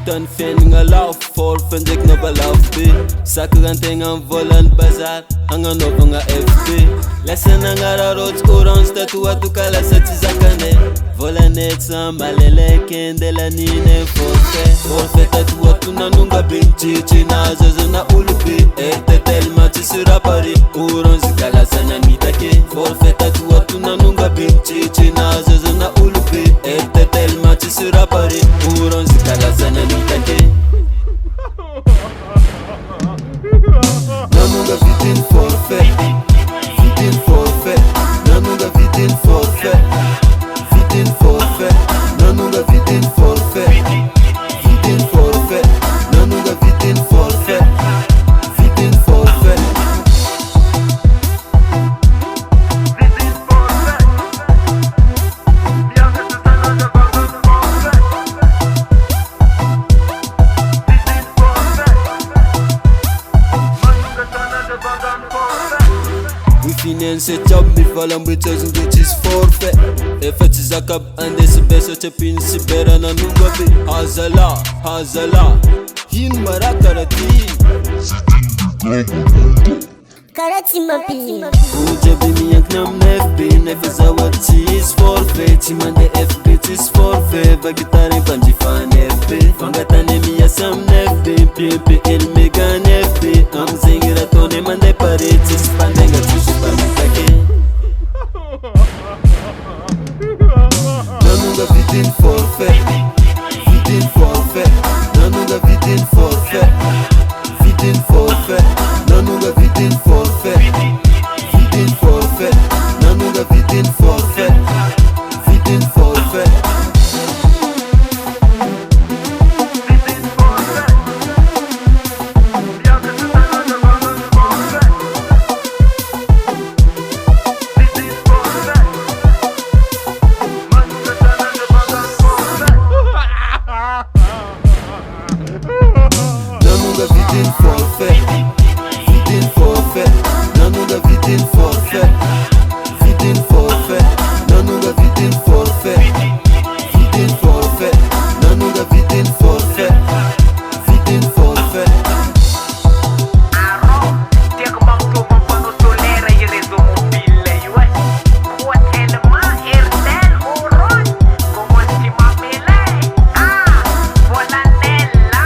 Tany fiainagna lafo forfe ndraiky nova lafo be sakarantegna mivolany bazary agnanovagna FB lasan'agnararotsy orange tatoatoka lasa tsy zakanay volanetsa malelaiky andelanine forfe tatoatonanonga be tritrin'azy azana olo be ertetelma tsisy rapare orange ka lasa namitake forfe tatoatonanonga be tritrin'azy azana olo be ertetelma tsisy rapare orange ka lasa namitake Nanunga vidin forfait, nanunga vidin forfait, nanunga vidin forfait, nanunga vidin forfait, Finance job mivala mbwitsazin do tsisy forfait efa tsy zakab andesy besa tsapiny sibera nanonga be hazala ino mara karaha ty karaha tsy mampihina olo jiaby miankina amin'ny FB nefa zahoady tsisy forfait tsy mandeha FB tsisy forfait vakitary mpanjifany FB fangatany miasa amin'ny FB mpiempe elmegany FB amizegny raha taony mandeha pare tsisy mpandenga tsisy mpamitake nanonga vidin forfait nanunga vidin forfait nanunga vidin forfait nanunga vidin forfait Nanunga vidin forfait, nanunga vidin forfait, nanunga vidin forfait, nanunga vidin forfait, Tiako magntoma panao solaire i réseau mobile io Hotelma, Airtel, Orange Comment tu m'appelais? Volanella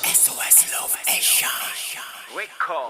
SOS Love Asia Rico